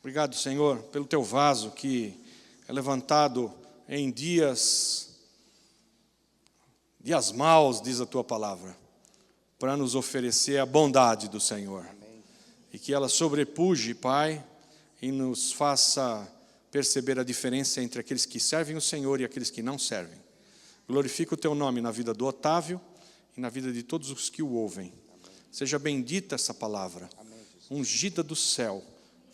Obrigado, Senhor, pelo teu vaso que é levantado em dias maus, diz a tua palavra, para nos oferecer a bondade do Senhor. Amém. E que ela sobrepuje, Pai, e nos faça perceber a diferença entre aqueles que servem o Senhor e aqueles que não servem. Glorifica o teu nome na vida do Otávio e na vida de todos os que o ouvem. Amém. Seja bendita essa palavra, amém, ungida do céu,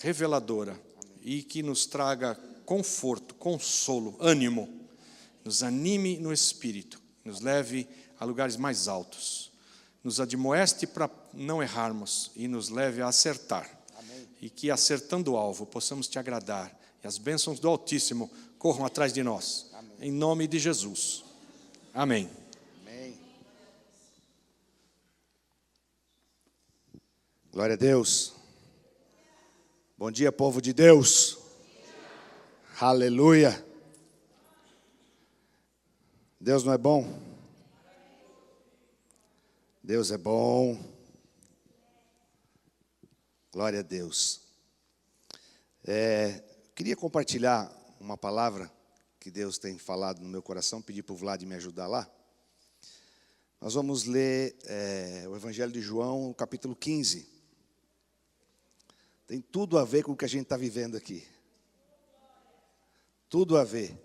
reveladora, amém, e que nos traga conforto, consolo, ânimo, nos anime no espírito, nos leve a lugares mais altos, nos admoeste para não errarmos e nos leve a acertar. Amém. E que acertando o alvo possamos te agradar e as bênçãos do Altíssimo corram atrás de nós. Amém. Em nome de Jesus. Amém. Amém. Glória a Deus. Bom dia, povo de Deus. Aleluia. Deus não é bom? Deus é bom. Glória a Deus. Queria compartilhar uma palavra que Deus tem falado no meu coração, pedir para o Vlad me ajudar lá. Nós vamos ler o Evangelho de João, capítulo 15. Tem tudo a ver com o que a gente está vivendo aqui. Tudo a ver.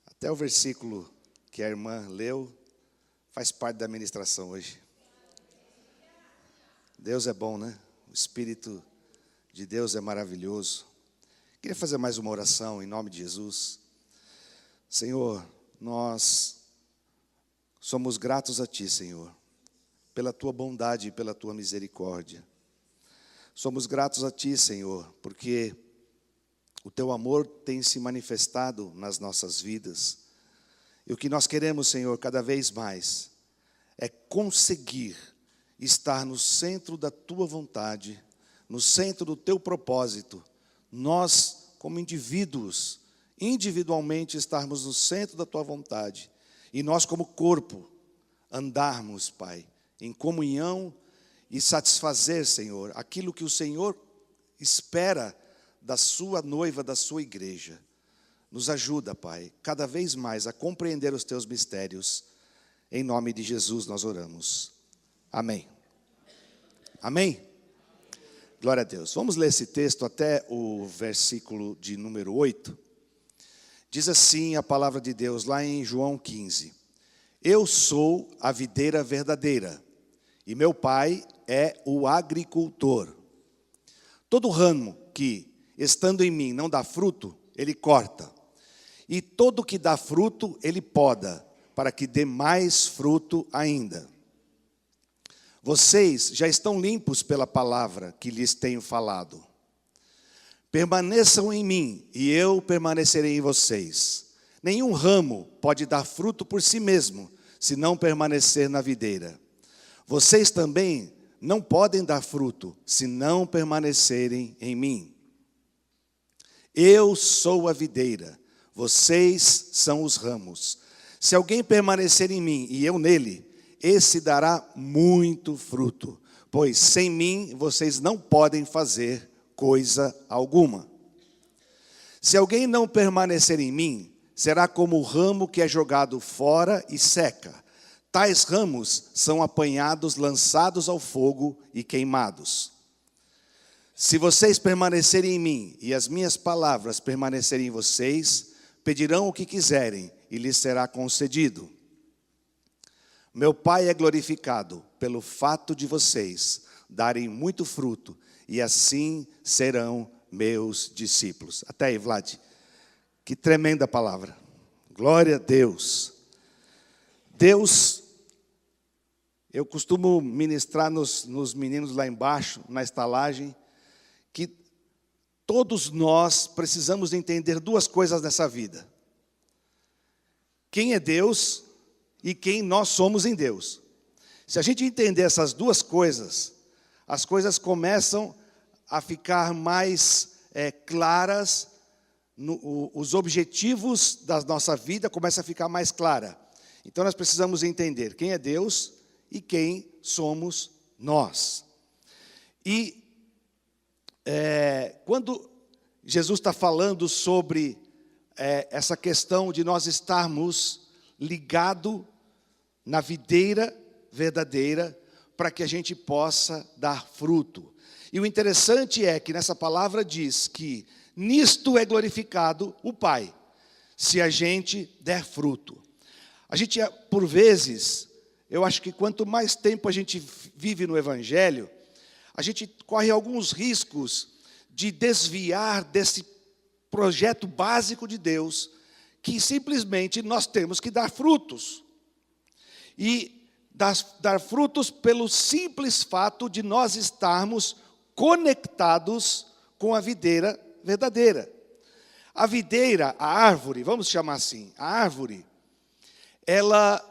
Até o versículo que a irmã leu faz parte da ministração hoje. Deus é bom, né? O Espírito de Deus é maravilhoso. Queria fazer mais uma oração em nome de Jesus. Senhor, nós somos gratos a Ti, Senhor, pela Tua bondade e pela Tua misericórdia. Somos gratos a Ti, Senhor, porque o Teu amor tem se manifestado nas nossas vidas. E o que nós queremos, Senhor, cada vez mais, é conseguir estar no centro da Tua vontade, no centro do Teu propósito. Nós, como indivíduos, individualmente estarmos no centro da Tua vontade. E nós, como corpo, andarmos, Pai, em comunhão e satisfazer, Senhor, aquilo que o Senhor espera da Sua noiva, da Sua igreja. Nos ajuda, Pai, cada vez mais a compreender os Teus mistérios. Em nome de Jesus nós oramos. Amém. Amém? Glória a Deus. Vamos ler esse texto até o versículo de número 8. Diz assim a palavra de Deus lá em João 15. Eu sou a videira verdadeira e meu Pai é o agricultor. Todo ramo que, estando em mim, não dá fruto, ele corta. E todo que dá fruto, ele poda, para que dê mais fruto ainda. Vocês já estão limpos pela palavra que lhes tenho falado. Permaneçam em mim, e eu permanecerei em vocês. Nenhum ramo pode dar fruto por si mesmo, se não permanecer na videira. Vocês também não podem dar fruto, se não permanecerem em mim. Eu sou a videira, vocês são os ramos. Se alguém permanecer em mim e eu nele, esse dará muito fruto, pois sem mim vocês não podem fazer coisa alguma. Se alguém não permanecer em mim, será como o ramo que é jogado fora e seca. Tais ramos são apanhados, lançados ao fogo e queimados. Se vocês permanecerem em mim e as minhas palavras permanecerem em vocês, pedirão o que quiserem e lhes será concedido. Meu Pai é glorificado pelo fato de vocês darem muito fruto e assim serão meus discípulos. Até aí, Vlad. Que tremenda palavra. Glória a Deus. Deus, eu costumo ministrar nos meninos lá embaixo, na estalagem, que todos nós precisamos entender duas coisas nessa vida. Quem é Deus e quem nós somos em Deus. Se a gente entender essas duas coisas, as coisas começam a ficar mais claras, os objetivos da nossa vida começam a ficar mais clara. Então nós precisamos entender quem é Deus e quem somos nós. E quando Jesus está falando sobre essa questão de nós estarmos ligados na videira verdadeira, para que a gente possa dar fruto. E o interessante é que nessa palavra diz que nisto é glorificado o Pai, se a gente der fruto. A gente, por vezes, eu acho que quanto mais tempo a gente vive no Evangelho, a gente corre alguns riscos de desviar desse projeto básico de Deus, que simplesmente nós temos que dar frutos. E dar frutos pelo simples fato de nós estarmos conectados com a videira verdadeira. A videira, a árvore, vamos chamar assim, a árvore,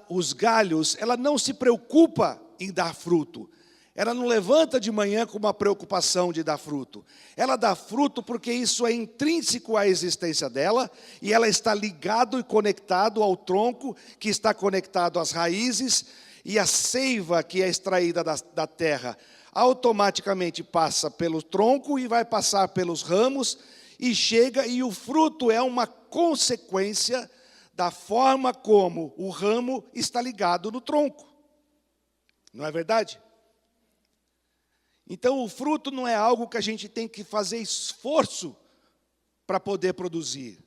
os galhos, ela não se preocupa em dar fruto. Ela não levanta de manhã com uma preocupação de dar fruto. Ela dá fruto porque isso é intrínseco à existência dela, e ela está ligado e conectado ao tronco, que está conectado às raízes, e a seiva que é extraída da terra automaticamente passa pelo tronco e vai passar pelos ramos e chega, e o fruto é uma consequência da forma como o ramo está ligado no tronco. Não é verdade? Então o fruto não é algo que a gente tem que fazer esforço para poder produzir.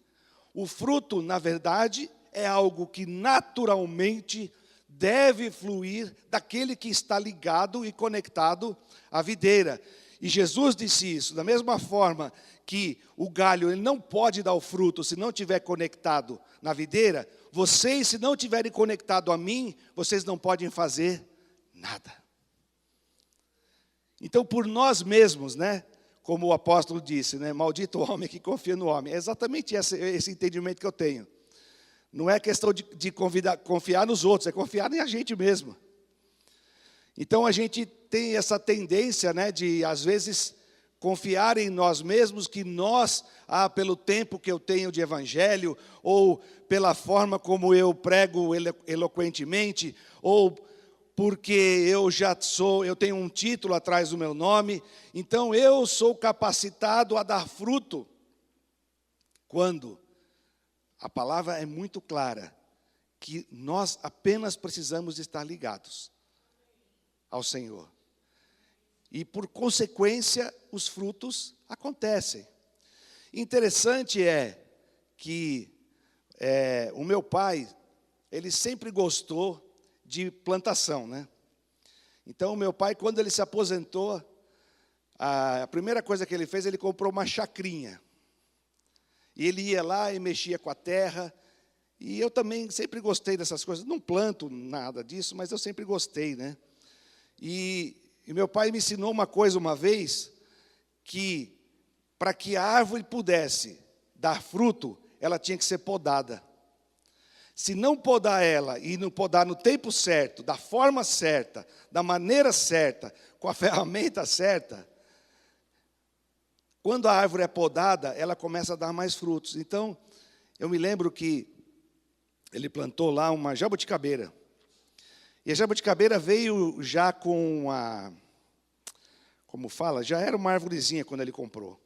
O fruto, na verdade, é algo que naturalmente deve fluir daquele que está ligado e conectado à videira. E Jesus disse isso, da mesma forma que o galho ele não pode dar o fruto se não estiver conectado na videira, vocês, se não estiverem conectados a mim, vocês não podem fazer nada. Então, por nós mesmos, né, como o apóstolo disse, né, maldito o homem que confia no homem. É exatamente esse entendimento que eu tenho. Não é questão de confiar nos outros, é confiar em a gente mesmo. Então a gente tem essa tendência, né, de às vezes confiar em nós mesmos, que nós, pelo tempo que eu tenho de evangelho, ou pela forma como eu prego eloquentemente, ou porque eu tenho um título atrás do meu nome, então eu sou capacitado a dar fruto. Quando a palavra é muito clara, que nós apenas precisamos estar ligados ao Senhor. E por consequência, os frutos acontecem. Interessante é que o meu pai, ele sempre gostou de plantação, né? Então, o meu pai, quando ele se aposentou, a primeira coisa que ele fez, ele comprou uma chacrinha. E ele ia lá e mexia com a terra. E eu também sempre gostei dessas coisas. Não planto nada disso, mas eu sempre gostei, né? E meu pai me ensinou uma coisa uma vez, que para que a árvore pudesse dar fruto, ela tinha que ser podada. Se não podar ela, e não podar no tempo certo, da forma certa, da maneira certa, com a ferramenta certa, quando a árvore é podada, ela começa a dar mais frutos. Então, eu me lembro que ele plantou lá uma jabuticabeira. E a jabuticabeira veio já com como fala, já era uma arvorezinha quando ele comprou.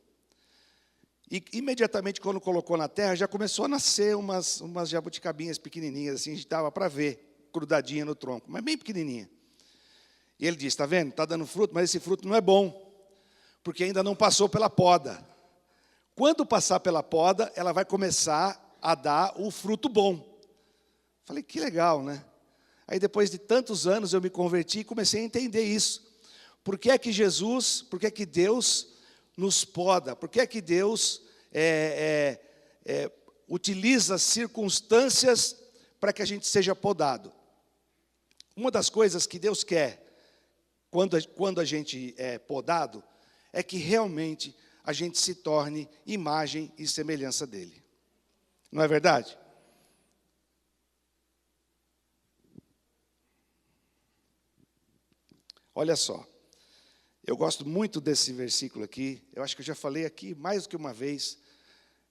E imediatamente, quando colocou na terra, já começou a nascer umas jabuticabinhas pequenininhas, assim, a gente dava para ver, grudadinha no tronco, mas bem pequenininha. E ele disse, está vendo, está dando fruto, mas esse fruto não é bom, porque ainda não passou pela poda. Quando passar pela poda, ela vai começar a dar o fruto bom. Falei, que legal, né? Aí depois de tantos anos eu me converti e comecei a entender isso. Por que é que Deus nos poda? Por que é que Deus utiliza circunstâncias para que a gente seja podado? Uma das coisas que Deus quer, quando a gente é podado, é que realmente a gente se torne imagem e semelhança dele. Não é verdade? Olha só, eu gosto muito desse versículo aqui, eu acho que eu já falei aqui mais do que uma vez,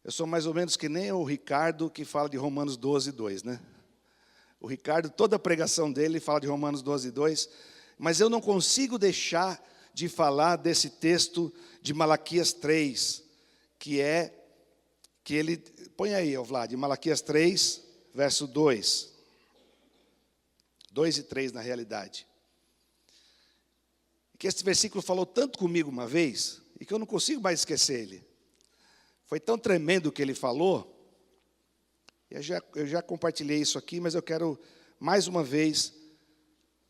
eu sou mais ou menos que nem o Ricardo que fala de Romanos 12, 2, né? O Ricardo, toda a pregação dele fala de Romanos 12, 2, mas eu não consigo deixar de falar desse texto de Malaquias 3, que ele... Põe aí, Vlad, Malaquias 3, verso 2. 2 e 3, na realidade. Que esse versículo falou tanto comigo uma vez, e que eu não consigo mais esquecer ele. Foi tão tremendo o que ele falou. Eu já compartilhei isso aqui, mas eu quero, mais uma vez,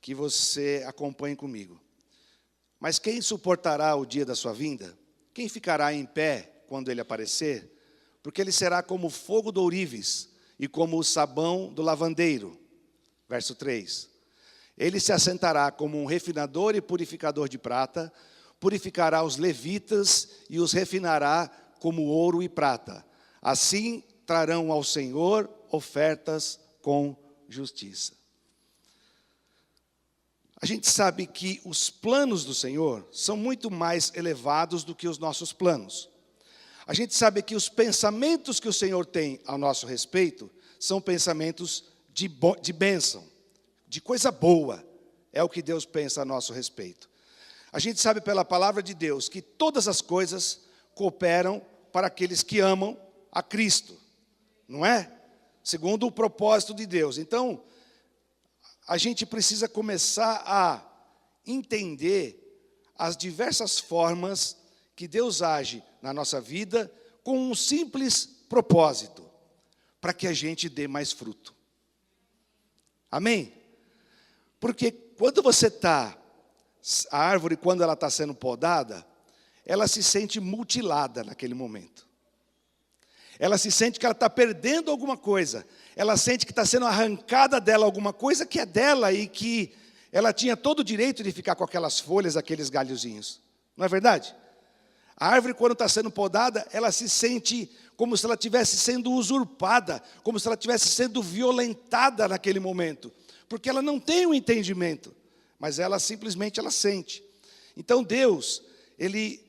que você acompanhe comigo. Mas quem suportará o dia da sua vinda? Quem ficará em pé quando ele aparecer? Porque ele será como o fogo do ourives e como o sabão do lavandeiro. Verso 3. Ele se assentará como um refinador e purificador de prata, purificará os levitas e os refinará como ouro e prata. Assim trarão ao Senhor ofertas com justiça. A gente sabe que os planos do Senhor são muito mais elevados do que os nossos planos. A gente sabe que os pensamentos que o Senhor tem ao nosso respeito são pensamentos de bênção, de coisa boa. É o que Deus pensa a nosso respeito. A gente sabe pela palavra de Deus que todas as coisas cooperam para aqueles que amam a Cristo. Não é? Segundo o propósito de Deus. Então, a gente precisa começar a entender as diversas formas que Deus age na nossa vida com um simples propósito, para que a gente dê mais fruto. Amém? Porque quando você está, a árvore, quando ela está sendo podada, ela se sente mutilada naquele momento. Ela se sente que ela está perdendo alguma coisa. Ela sente que está sendo arrancada dela alguma coisa que é dela e que ela tinha todo o direito de ficar com aquelas folhas, aqueles galhozinhos. Não é verdade? A árvore, quando está sendo podada, ela se sente como se ela estivesse sendo usurpada, como se ela estivesse sendo violentada naquele momento. Porque ela não tem um entendimento, mas ela simplesmente sente. Então Deus, Ele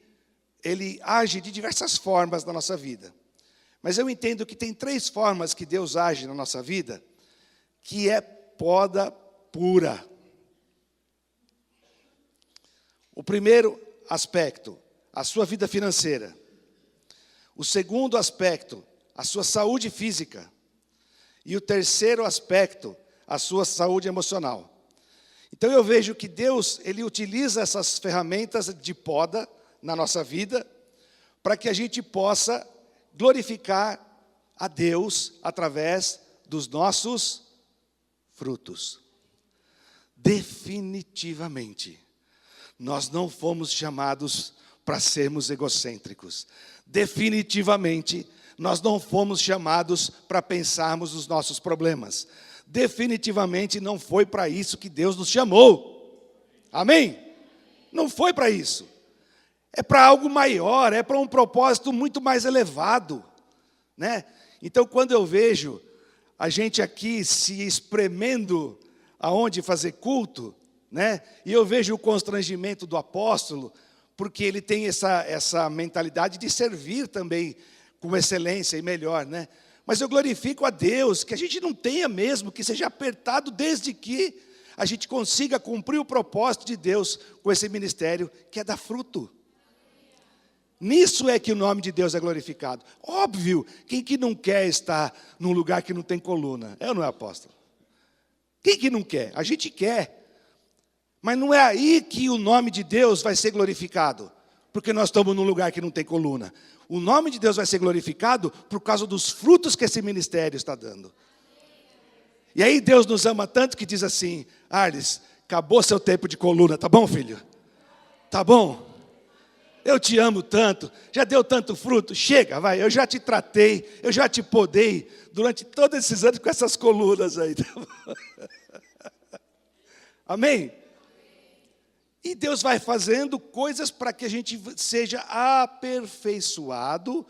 age de diversas formas na nossa vida. Mas eu entendo que tem 3 formas que Deus age na nossa vida, que é poda pura. O primeiro aspecto, a sua vida financeira. O segundo aspecto, a sua saúde física. E o terceiro aspecto, a sua saúde emocional. Então eu vejo que Deus, Ele utiliza essas ferramentas de poda na nossa vida, para que a gente possa glorificar a Deus através dos nossos frutos. Definitivamente, nós não fomos chamados para sermos egocêntricos. Definitivamente, nós não fomos chamados para pensarmos nos nossos problemas. Definitivamente não foi para isso que Deus nos chamou. Amém? Não foi para isso. É para algo maior, é para um propósito muito mais elevado, né? Então, quando eu vejo a gente aqui se espremendo aonde fazer culto, né? E eu vejo o constrangimento do apóstolo, porque ele tem essa mentalidade de servir também com excelência e melhor, né? Mas eu glorifico a Deus, que a gente não tenha mesmo, que seja apertado desde que a gente consiga cumprir o propósito de Deus com esse ministério, que é dar fruto. Nisso é que o nome de Deus é glorificado. Óbvio, quem que não quer estar num lugar que não tem coluna? É ou não é, apóstolo? Quem que não quer? A gente quer. Mas não é aí que o nome de Deus vai ser glorificado, porque nós estamos num lugar que não tem coluna. O nome de Deus vai ser glorificado por causa dos frutos que esse ministério está dando. E aí Deus nos ama tanto que diz assim: Arles, acabou seu tempo de coluna, tá bom, filho? Tá bom? Eu te amo tanto, já deu tanto fruto, chega, vai, eu já te tratei, eu já te podei durante todos esses anos com essas colunas aí. Tá bom? Amém? E Deus vai fazendo coisas para que a gente seja aperfeiçoado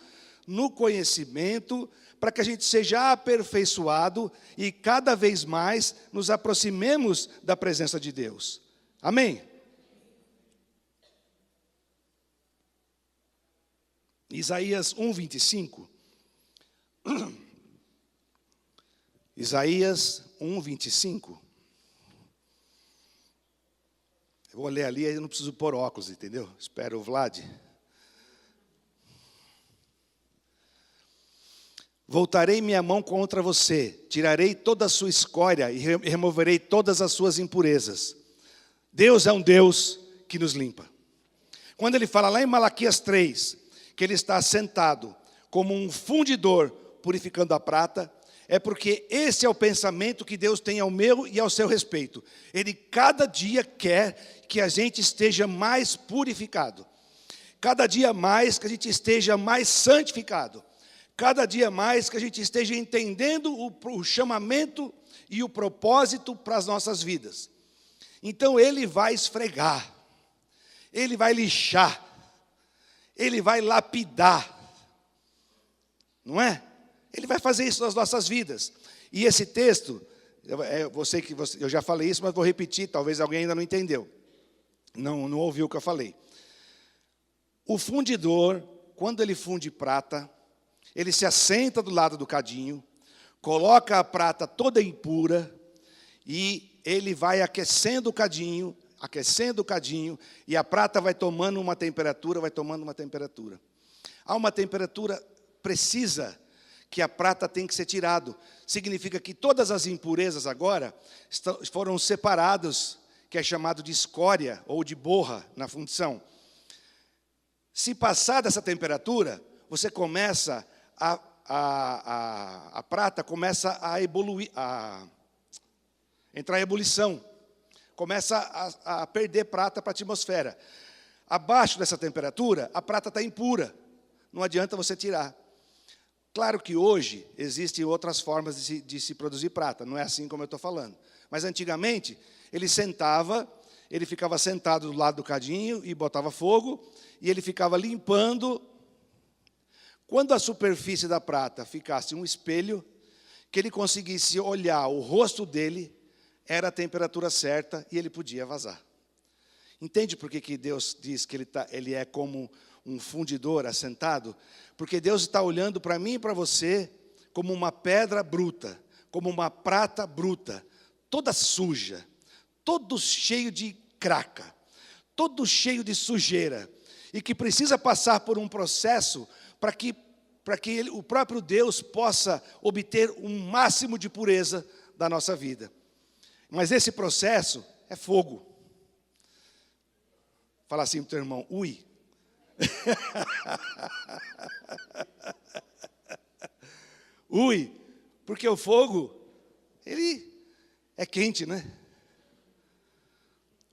no conhecimento, para que a gente seja aperfeiçoado e cada vez mais nos aproximemos da presença de Deus. Amém? Isaías 1:25. Isaías 1:25. Eu vou ler ali, aí eu não preciso pôr óculos, entendeu? Espero o Vlad. Voltarei minha mão contra você, tirarei toda a sua escória e removerei todas as suas impurezas. Deus é um Deus que nos limpa. Quando ele fala lá em Malaquias 3, que ele está sentado como um fundidor purificando a prata, é porque esse é o pensamento que Deus tem ao meu e ao seu respeito. Ele cada dia quer que a gente esteja mais purificado. Cada dia mais que a gente esteja mais santificado. Cada dia mais que a gente esteja entendendo o chamamento e o propósito para as nossas vidas. Então ele vai esfregar, ele vai lixar, ele vai lapidar, não é? Ele vai fazer isso nas nossas vidas. E esse texto, eu já falei isso, mas vou repetir, talvez alguém ainda não entendeu. Não ouviu o que eu falei. O fundidor, quando ele funde prata, ele se assenta do lado do cadinho, coloca a prata toda impura, e ele vai aquecendo o cadinho, e a prata vai tomando uma temperatura, Há uma temperatura precisa que a prata tem que ser tirado. Significa que todas as impurezas agora foram separadas, que é chamado de escória ou de borra na fundição. Se passar dessa temperatura, você começa a prata começa a evoluir, a entrar em ebulição, começa a perder prata para a atmosfera. Abaixo dessa temperatura, a prata está impura, não adianta você tirar. Claro que hoje existem outras formas de se produzir prata, não é assim como eu estou falando. Mas antigamente, ele ficava sentado do lado do cadinho e botava fogo, e ele ficava limpando. Quando a superfície da prata ficasse um espelho, que ele conseguisse olhar o rosto dele, era a temperatura certa e ele podia vazar. Entende por que Deus diz que ele é como um fundidor assentado? Porque Deus está olhando para mim e para você como uma pedra bruta, como uma prata bruta, toda suja, todo cheio de craca, todo cheio de sujeira, e que precisa passar por um processo para que o próprio Deus possa obter um máximo de pureza da nossa vida. Mas esse processo é fogo. Fala assim para o teu irmão, ui. Ui, porque o fogo, ele é quente, né?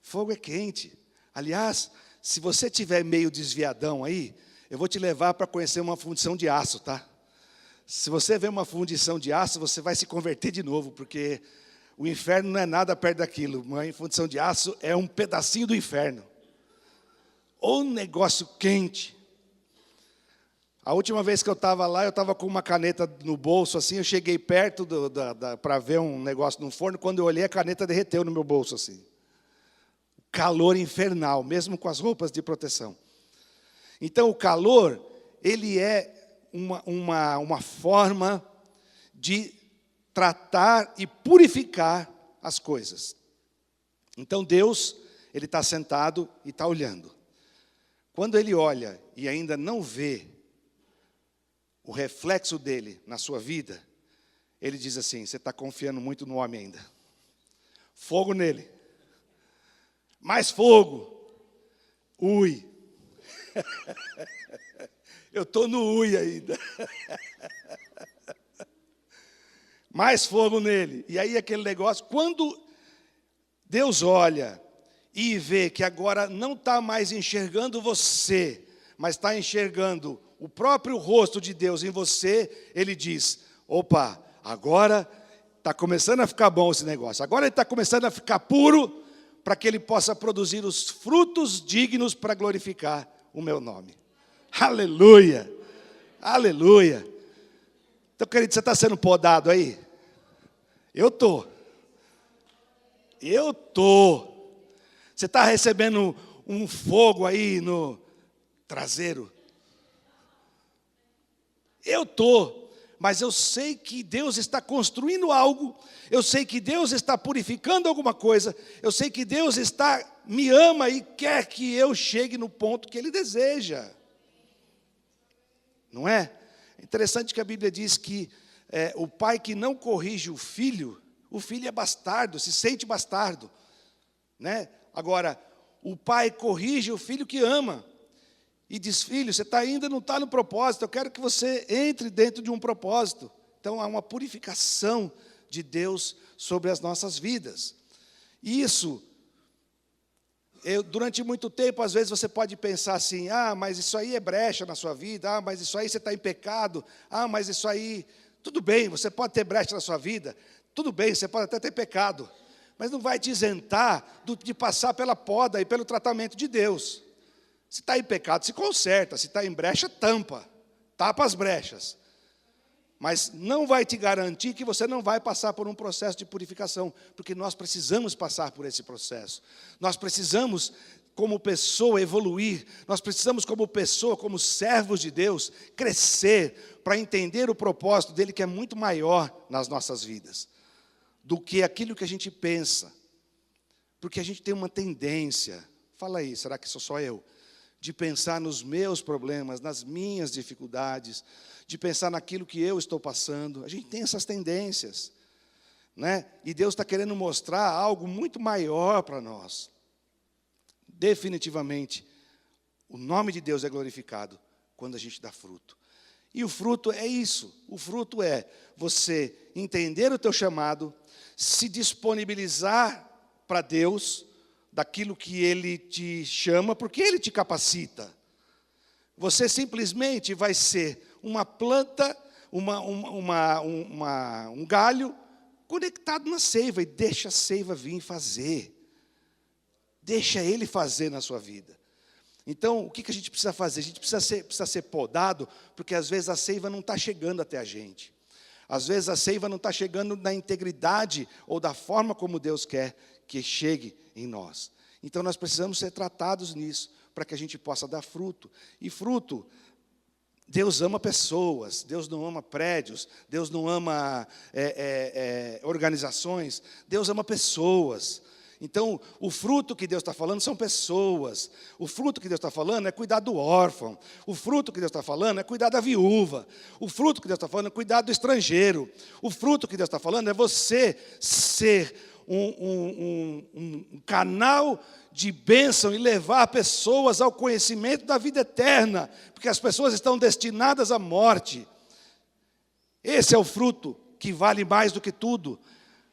Fogo é quente. Aliás, se você tiver meio desviadão aí, eu vou te levar para conhecer uma fundição de aço, tá? Se você ver uma fundição de aço, você vai se converter de novo, porque o inferno não é nada perto daquilo. Uma fundição de aço é um pedacinho do inferno. Ou um negócio quente. A última vez que eu estava lá, eu estava com uma caneta no bolso, assim, eu cheguei perto para ver um negócio no forno, quando eu olhei, a caneta derreteu no meu bolso, assim. Calor infernal, mesmo com as roupas de proteção. Então, o calor, ele é uma forma de tratar e purificar as coisas. Então, Deus, ele está sentado e está olhando. Quando ele olha e ainda não vê o reflexo dele na sua vida, ele diz assim, você está confiando muito no homem ainda. Fogo nele. Mais fogo. Ui. Eu estou no ui ainda. Mais fogo nele. E aí aquele negócio, quando Deus olha e vê que agora não está mais enxergando você, mas está enxergando o próprio rosto de Deus em você, ele diz, opa, agora está começando a ficar bom esse negócio. Agora ele está começando a ficar puro, para que ele possa produzir os frutos dignos para glorificar o meu nome. Aleluia! Aleluia! Então, querido, você está sendo podado aí? Eu estou. Você está recebendo um fogo aí no traseiro? Eu estou. Mas eu sei que Deus está construindo algo, eu sei que Deus está purificando alguma coisa, eu sei que Deus está me ama e quer que eu chegue no ponto que Ele deseja. Não é? É interessante que a Bíblia diz que o pai que não corrige o filho é bastardo, se sente bastardo. Né? Agora, o pai corrige o filho que ama. E diz, filho, você ainda não está no propósito, eu quero que você entre dentro de um propósito. Então, há uma purificação de Deus sobre as nossas vidas. E isso, durante muito tempo, às vezes você pode pensar assim, mas isso aí é brecha na sua vida, mas isso aí você está em pecado, mas isso aí... Tudo bem, você pode ter brecha na sua vida, tudo bem, você pode até ter pecado, mas não vai te isentar de passar pela poda e pelo tratamento de Deus. Se está em pecado, se conserta, se está em brecha, tapa as brechas. Mas não vai te garantir que você não vai passar por um processo de purificação, porque nós precisamos passar por esse processo. Nós precisamos, como pessoa, evoluir. Nós precisamos, como pessoa, como servos de Deus, crescer para entender o propósito dele, que é muito maior nas nossas vidas do que aquilo que a gente pensa. Porque a gente tem uma tendência, fala aí, será que sou só eu? De pensar nos meus problemas, nas minhas dificuldades, de pensar naquilo que eu estou passando. A gente tem essas tendências, né? E Deus está querendo mostrar algo muito maior para nós. Definitivamente, o nome de Deus é glorificado quando a gente dá fruto. E o fruto é isso. O fruto é você entender o teu chamado, se disponibilizar para Deus, daquilo que Ele te chama, porque Ele te capacita. Você simplesmente vai ser uma planta, um galho conectado na seiva, e deixa a seiva vir fazer. Deixa Ele fazer na sua vida. Então, o que a gente precisa fazer? A gente precisa ser podado, porque às vezes a seiva não está chegando até a gente. Às vezes a seiva não está chegando na integridade ou da forma como Deus quer que chegue em nós. Então, nós precisamos ser tratados nisso, para que a gente possa dar fruto. E fruto, Deus ama pessoas, Deus não ama prédios, Deus não ama organizações, Deus ama pessoas. Então, o fruto que Deus está falando são pessoas. O fruto que Deus está falando é cuidar do órfão. O fruto que Deus está falando é cuidar da viúva. O fruto que Deus está falando é cuidar do estrangeiro. O fruto que Deus está falando é você ser um canal de bênção e levar pessoas ao conhecimento da vida eterna, porque as pessoas estão destinadas à morte. Esse é o fruto que vale mais do que tudo.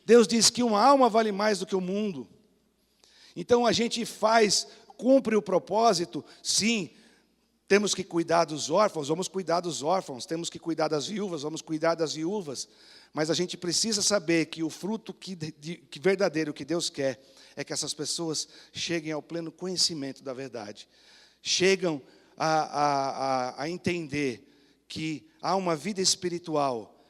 Deus diz que uma alma vale mais do que o mundo. Então a gente cumpre o propósito, sim. Temos que cuidar dos órfãos, vamos cuidar dos órfãos. Temos que cuidar das viúvas, vamos cuidar das viúvas. Mas a gente precisa saber que o fruto que verdadeiro que Deus quer é que essas pessoas cheguem ao pleno conhecimento da verdade. Chegam a entender que há uma vida espiritual,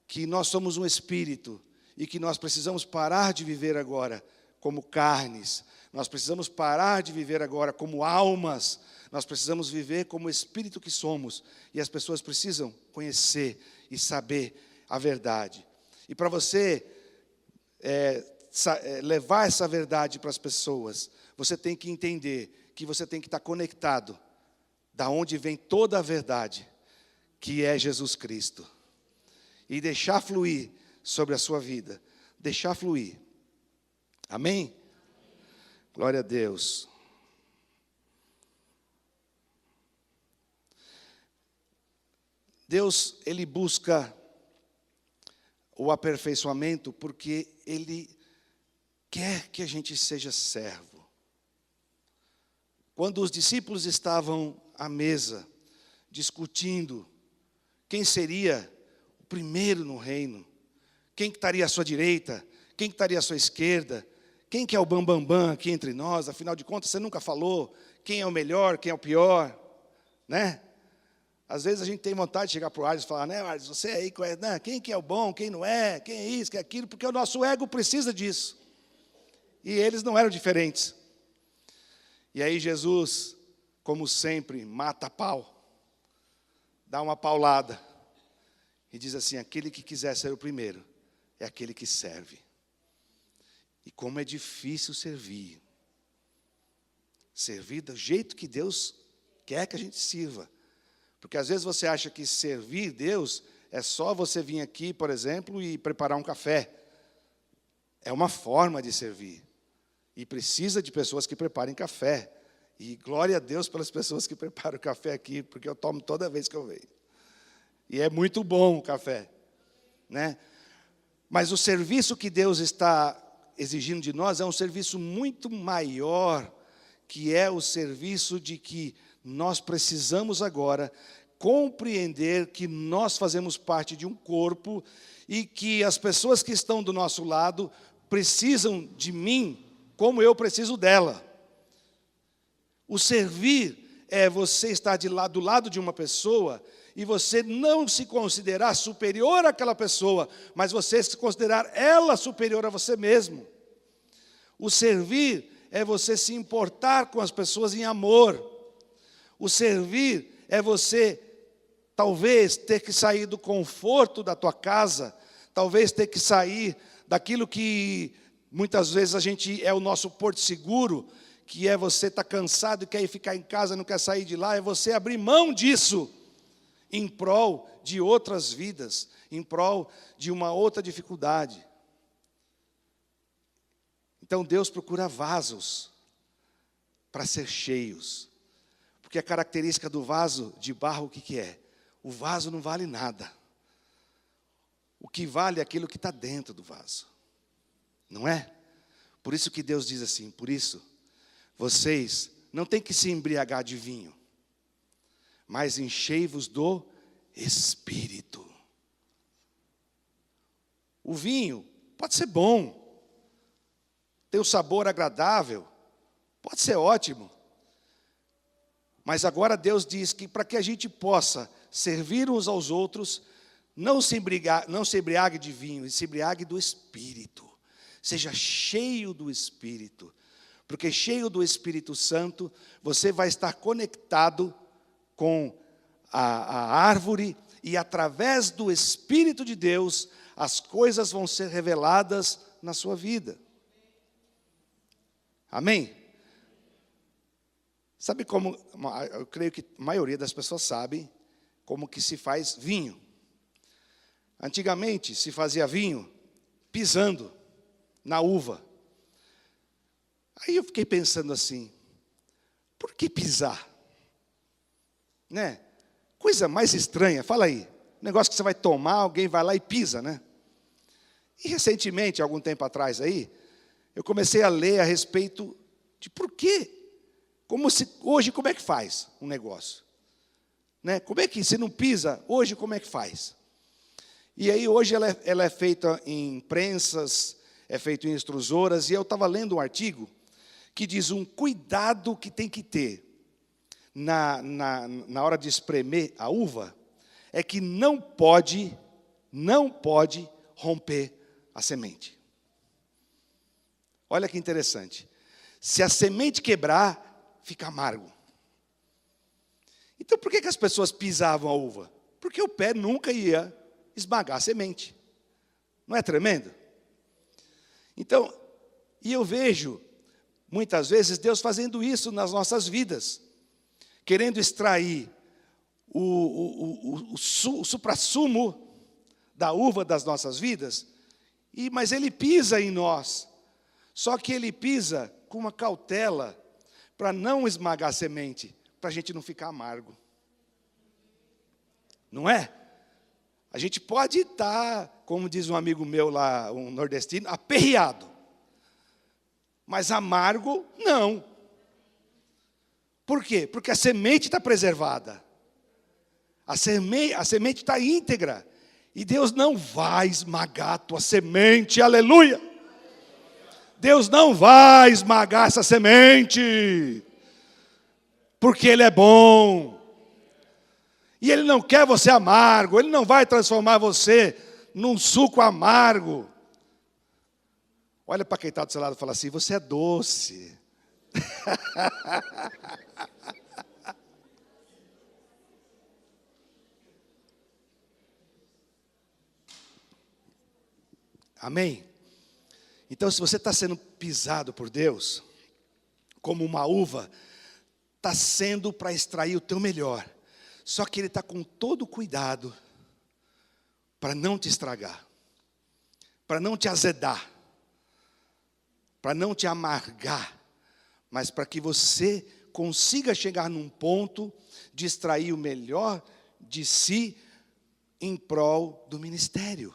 que nós somos um espírito e que nós precisamos parar de viver agora como carnes. Nós precisamos parar de viver agora como almas. Nós precisamos viver como espírito que somos. E as pessoas precisam conhecer e saber a verdade. E para você levar essa verdade para as pessoas, você tem que entender que você tem que estar conectado da onde vem toda a verdade, que é Jesus Cristo. E deixar fluir sobre a sua vida. Deixar fluir. Amém? Glória a Deus. Deus, Ele busca o aperfeiçoamento porque Ele quer que a gente seja servo. Quando os discípulos estavam à mesa, discutindo quem seria o primeiro no reino, quem que estaria à sua direita, quem que estaria à sua esquerda, quem que é o bambambam aqui entre nós, afinal de contas você nunca falou quem é o melhor, quem é o pior, né? Às vezes a gente tem vontade de chegar para o Arles e falar, né, Arles, você aí, quem que é o bom, quem não é, quem é isso, quem é aquilo, porque o nosso ego precisa disso. E eles não eram diferentes. E aí Jesus, como sempre, mata a pau, dá uma paulada e diz assim, aquele que quiser ser o primeiro é aquele que serve. E como é difícil servir. Servir do jeito que Deus quer que a gente sirva. Porque às vezes você acha que servir Deus é só você vir aqui, por exemplo, e preparar um café. É uma forma de servir. E precisa de pessoas que preparem café. E glória a Deus pelas pessoas que preparam café aqui, porque eu tomo toda vez que eu venho. E é muito bom o café, né? Mas o serviço que Deus está exigindo de nós é um serviço muito maior, que é o serviço de que nós precisamos agora compreender que nós fazemos parte de um corpo e que as pessoas que estão do nosso lado precisam de mim como eu preciso dela. O servir é você estar do lado de uma pessoa e você não se considerar superior àquela pessoa, mas você se considerar ela superior a você mesmo. O servir é você se importar com as pessoas em amor. O servir é você, talvez, ter que sair do conforto da tua casa, talvez ter que sair daquilo que muitas vezes a gente é o nosso porto seguro, que é você estar cansado e quer ir ficar em casa, não quer sair de lá, é você abrir mão disso em prol de outras vidas, em prol de uma outra dificuldade. Então Deus procura vasos para ser cheios. Porque a característica do vaso de barro, o que é? O vaso não vale nada. O que vale é aquilo que está dentro do vaso. Não é? Por isso que Deus diz assim, por isso, vocês não têm que se embriagar de vinho, mas enchei-vos do Espírito. O vinho pode ser bom, tem um sabor agradável, pode ser ótimo. Mas agora Deus diz que para que a gente possa servir uns aos outros, não se embriague de vinho, se embriague do Espírito. Seja cheio do Espírito. Porque cheio do Espírito Santo, você vai estar conectado com a árvore e através do Espírito de Deus, as coisas vão ser reveladas na sua vida. Amém? Sabe como, eu creio que a maioria das pessoas sabe como que se faz vinho. Antigamente se fazia vinho pisando na uva. Aí eu fiquei pensando assim, por que pisar? Né? Coisa mais estranha, fala aí. Negócio que você vai tomar, alguém vai lá e pisa, né? E recentemente, algum tempo atrás aí, eu comecei a ler a respeito de por quê. Hoje, como é que faz um negócio? Né? Como é que, se não pisa, hoje como é que faz? E aí, hoje, ela é feita em prensas, é feita em extrusoras, e eu estava lendo um artigo que diz um cuidado que tem que ter na hora de espremer a uva, é que não pode romper a semente. Olha que interessante. Se a semente quebrar, fica amargo. Então, por que as pessoas pisavam a uva? Porque o pé nunca ia esmagar a semente. Não é tremendo? Então, e eu vejo, muitas vezes, Deus fazendo isso nas nossas vidas, querendo extrair o suprassumo da uva das nossas vidas, mas Ele pisa em nós. Só que Ele pisa com uma cautela para não esmagar a semente, para a gente não ficar amargo. Não é? A gente pode estar, como diz um amigo meu lá, um nordestino, aperreado. Mas amargo, não. Por quê? Porque a semente está preservada. A semente está íntegra. E Deus não vai esmagar a tua semente, aleluia. Deus não vai esmagar essa semente, porque Ele é bom. E Ele não quer você amargo, Ele não vai transformar você num suco amargo. Olha para quem está do seu lado e fala assim, você é doce. Amém? Então, se você está sendo pisado por Deus, como uma uva, está sendo para extrair o teu melhor. Só que ele está com todo o cuidado para não te estragar, para não te azedar, para não te amargar, mas para que você consiga chegar num ponto de extrair o melhor de si em prol do ministério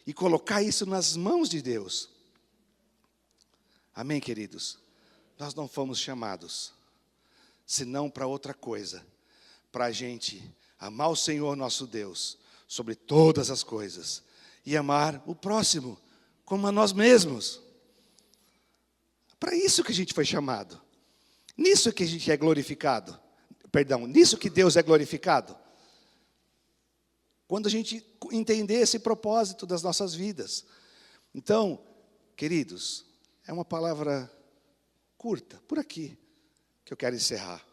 e colocar isso nas mãos de Deus. Amém, queridos? Nós não fomos chamados senão para outra coisa, para a gente amar o Senhor nosso Deus sobre todas as coisas e amar o próximo como a nós mesmos. Para isso que a gente foi chamado. Nisso que a gente é glorificado. Nisso que Deus é glorificado. Quando a gente entender esse propósito das nossas vidas. Então, queridos, é uma palavra curta, por aqui, que eu quero encerrar.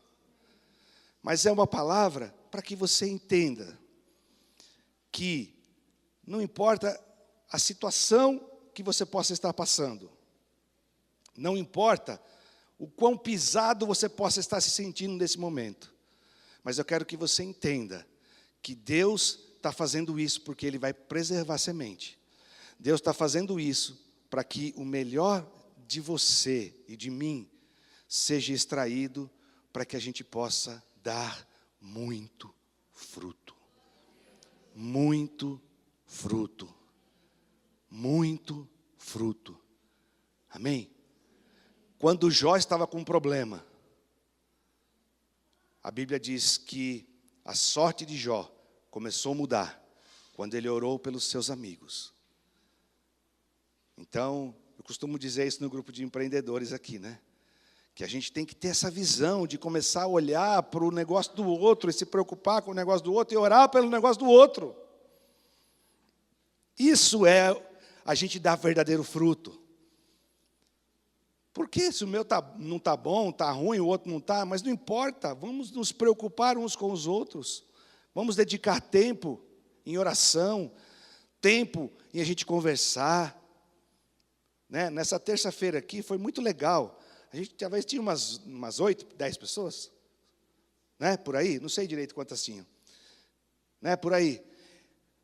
Mas é uma palavra para que você entenda que não importa a situação que você possa estar passando, não importa o quão pisado você possa estar se sentindo nesse momento, mas eu quero que você entenda que Deus está fazendo isso porque Ele vai preservar a semente. Deus está fazendo isso para que o melhor de você e de mim seja extraído para que a gente possa dar muito fruto. Muito fruto. Muito fruto. Amém? Quando Jó estava com um problema, a Bíblia diz que a sorte de Jó começou a mudar quando ele orou pelos seus amigos. Então, eu costumo dizer isso no grupo de empreendedores aqui, né? Que a gente tem que ter essa visão de começar a olhar para o negócio do outro e se preocupar com o negócio do outro e orar pelo negócio do outro. Isso é a gente dar verdadeiro fruto. Porque se o meu não está bom, está ruim, o outro não está, mas não importa, vamos nos preocupar uns com os outros. Vamos dedicar tempo em oração, tempo em a gente conversar. Né? Nessa terça-feira aqui foi muito legal. A gente talvez tinha umas 8, 10 pessoas. Né? Por aí, não sei direito quantas tinham. Né? Por aí.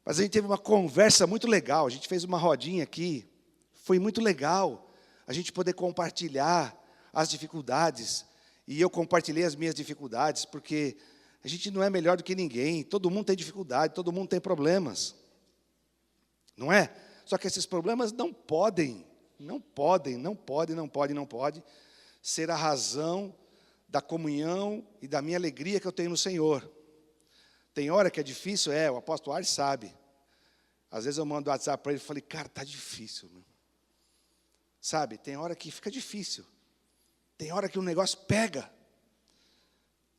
Mas a gente teve uma conversa muito legal. A gente fez uma rodinha aqui. Foi muito legal a gente poder compartilhar as dificuldades. E eu compartilhei as minhas dificuldades, porque a gente não é melhor do que ninguém. Todo mundo tem dificuldade, todo mundo tem problemas. Não é? Só que esses problemas não podem ser a razão da comunhão e da minha alegria que eu tenho no Senhor. Tem hora que é difícil, o apóstolo Ars sabe. Às vezes eu mando um WhatsApp para ele e falei, cara, está difícil, meu. Sabe, tem hora que fica difícil. Tem hora que o negócio pega.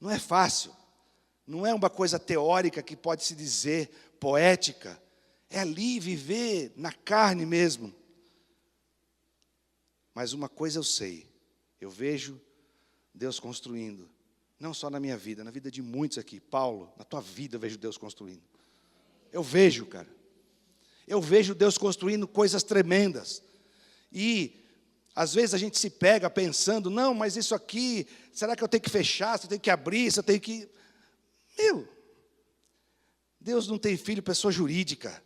Não é fácil. Não é uma coisa teórica que pode se dizer, poética. É ali viver na carne mesmo. Mas uma coisa eu sei. Eu vejo Deus construindo. Não só na minha vida, na vida de muitos aqui. Paulo, na tua vida eu vejo Deus construindo. Eu vejo, cara. Eu vejo Deus construindo coisas tremendas. E, às vezes, a gente se pega pensando, não, mas isso aqui, será que eu tenho que fechar, se eu tenho que abrir, se eu tenho que... Deus não tem filho, pessoa jurídica.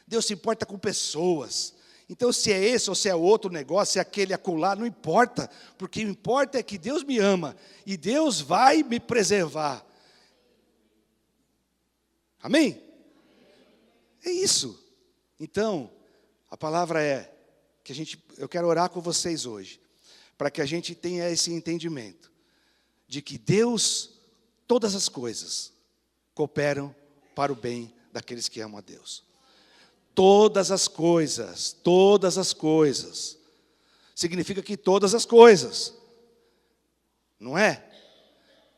Deus se importa com pessoas. Então, se é esse ou se é outro negócio, se é aquele acolá, não importa. Porque o que importa é que Deus me ama. E Deus vai me preservar. Amém? É isso. Então, a palavra é que eu quero orar com vocês hoje, para que a gente tenha esse entendimento de que Deus, todas as coisas, cooperam para o bem daqueles que amam a Deus. Todas as coisas, significa que todas as coisas, não é?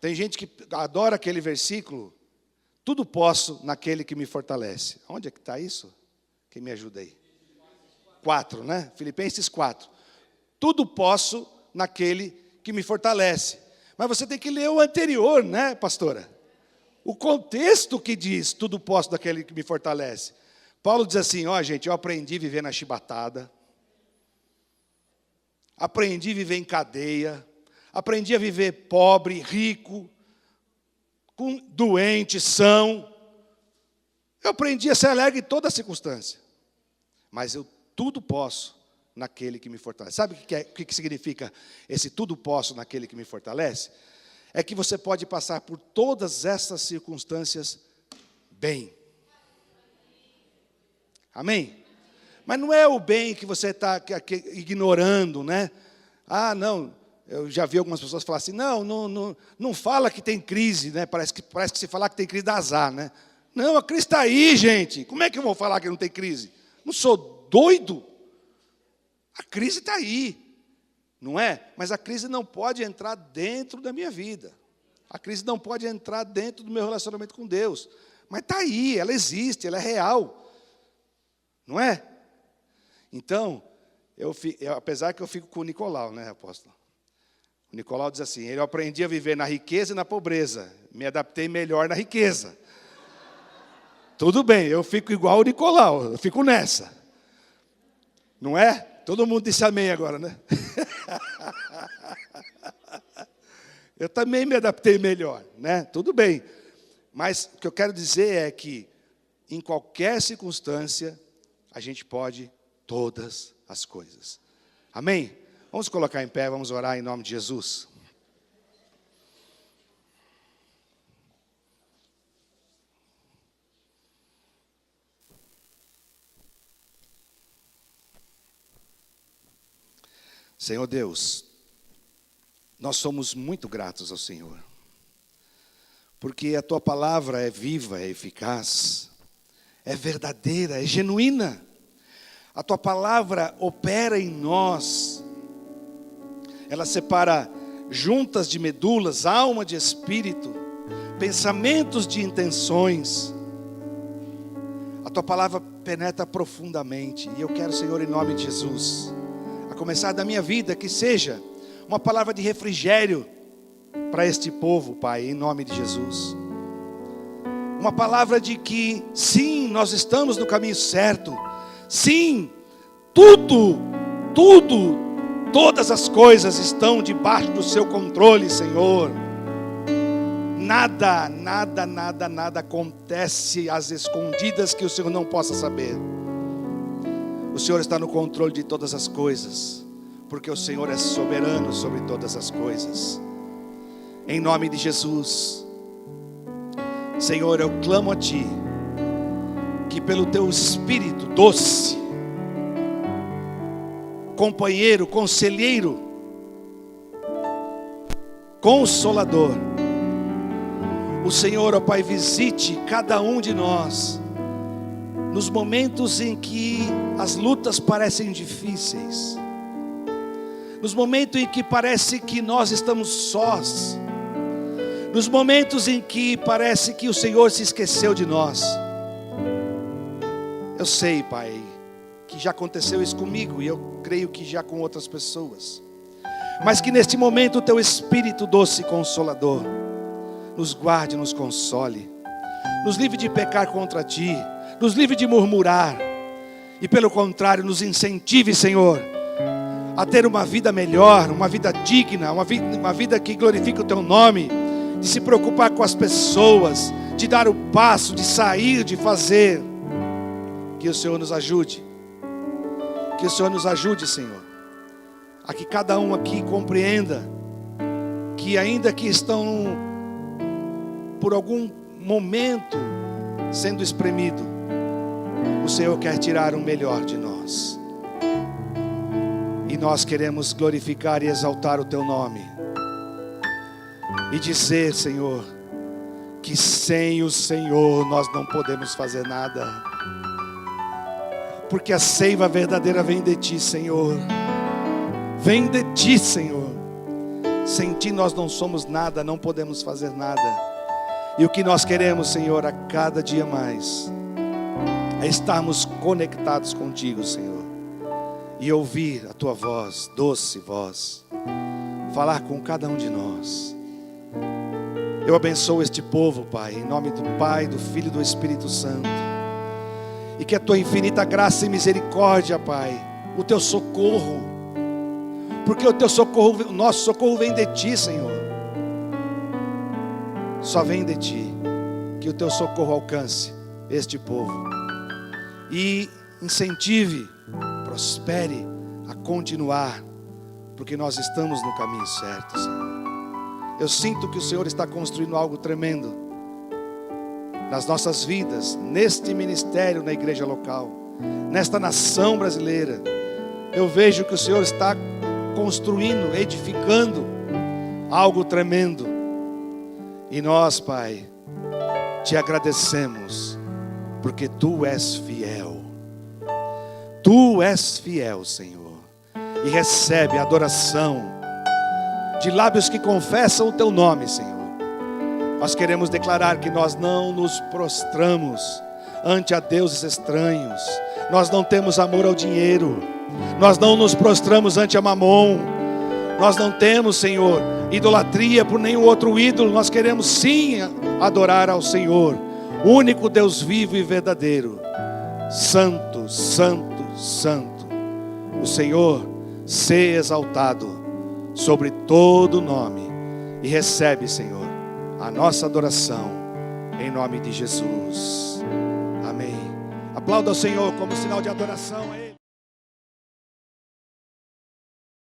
Tem gente que adora aquele versículo, tudo posso naquele que me fortalece. Onde é que está isso? Quem me ajuda aí? 4, né? Filipenses 4. Tudo posso naquele que me fortalece. Mas você tem que ler o anterior, né, pastora? O contexto que diz, tudo posso daquele que me fortalece. Paulo diz assim, gente, eu aprendi a viver na chibatada. Aprendi a viver em cadeia. Aprendi a viver pobre, rico, doente, são. Eu aprendi a ser alegre em toda circunstância. Mas eu tudo posso naquele que me fortalece. Sabe o que significa esse tudo posso naquele que me fortalece? É que você pode passar por todas essas circunstâncias bem. Amém? Mas não é o bem que você está ignorando, né? Ah, não, eu já vi algumas pessoas falar assim, não fala que tem crise, né? Parece que se falar que tem crise dá azar, né? Não, a crise está aí, gente. Como é que eu vou falar que não tem crise? Não sou doido? A crise está aí, não é? Mas a crise não pode entrar dentro da minha vida. A crise não pode entrar dentro do meu relacionamento com Deus. Mas está aí, ela existe, ela é real. Não é? Então, apesar que eu fico com o Nicolau, né, apóstolo? O Nicolau diz assim, eu aprendi a viver na riqueza e na pobreza. Me adaptei melhor na riqueza. Tudo bem, eu fico igual o Nicolau, eu fico nessa. Não é? Todo mundo disse amém agora, né? Eu também me adaptei melhor, né? Tudo bem. Mas o que eu quero dizer é que, em qualquer circunstância, a gente pode todas as coisas. Amém? Vamos colocar em pé, vamos orar em nome de Jesus. Senhor Deus, nós somos muito gratos ao Senhor, porque a Tua palavra é viva, é eficaz, é verdadeira, é genuína. A Tua palavra opera em nós, ela separa juntas de medulas, alma de espírito, pensamentos de intenções. A Tua palavra penetra profundamente, e eu quero, Senhor, em nome de Jesus, a começar da minha vida, que seja uma palavra de refrigério para este povo, Pai, em nome de Jesus. Uma palavra de que, sim, nós estamos no caminho certo. Sim, todas as coisas estão debaixo do seu controle, Senhor. Nada acontece às escondidas que o Senhor não possa saber. O Senhor está no controle de todas as coisas, porque o Senhor é soberano sobre todas as coisas. Em nome de Jesus, Senhor, eu clamo a Ti, que pelo Teu Espírito doce, companheiro, conselheiro, consolador, o Senhor, ó Pai, visite cada um de nós, nos momentos em que as lutas parecem difíceis, nos momentos em que parece que nós estamos sós, nos momentos em que parece que o Senhor se esqueceu de nós. Eu sei, Pai, que já aconteceu isso comigo, e eu creio que já com outras pessoas, mas que neste momento o Teu Espírito doce e consolador nos guarde, nos console, nos livre de pecar contra Ti, nos livre de murmurar, e pelo contrário, nos incentive, Senhor, a ter uma vida melhor, uma vida digna, uma vida que glorifique o Teu nome, de se preocupar com as pessoas, de dar o passo, de sair, de fazer. Que o Senhor nos ajude, que o Senhor nos ajude, Senhor, a que cada um aqui compreenda que ainda que estão por algum momento sendo espremido, o Senhor quer tirar o melhor de nós, e nós queremos glorificar e exaltar o Teu nome, e dizer, Senhor, que sem o Senhor nós não podemos fazer nada, porque a seiva verdadeira vem de Ti, Senhor, vem de Ti, Senhor. Sem Ti nós não somos nada, não podemos fazer nada. E o que nós queremos, Senhor, a cada dia mais, é estarmos conectados contigo, Senhor, e ouvir a Tua voz, doce voz, falar com cada um de nós. Eu abençoo este povo, Pai, em nome do Pai, do Filho e do Espírito Santo, e que a Tua infinita graça e misericórdia, Pai, o Teu socorro, porque o teu socorro, o nosso socorro vem de ti, Senhor. Só vem de ti, que o teu socorro alcance este povo e incentive, prospere a continuar, porque nós estamos no caminho certo, Senhor. Eu sinto que o Senhor está construindo algo tremendo nas nossas vidas, neste ministério, na igreja local, nesta nação brasileira. Eu vejo que o Senhor está construindo, edificando algo tremendo. E nós, Pai, te agradecemos, porque Tu és fiel. Tu és fiel, Senhor, e recebe a adoração de lábios que confessam o Teu nome, Senhor. Nós queremos declarar que nós não nos prostramos ante a deuses estranhos. Nós não temos amor ao dinheiro. Nós não nos prostramos ante a Mamon. Nós não temos, Senhor, idolatria por nenhum outro ídolo. Nós queremos sim adorar ao Senhor, o único Deus vivo e verdadeiro. Santo, santo, santo. O Senhor seja exaltado sobre todo nome. E recebe, Senhor, a nossa adoração, em nome de Jesus. Amém. Aplauda o Senhor como sinal de adoração a Ele.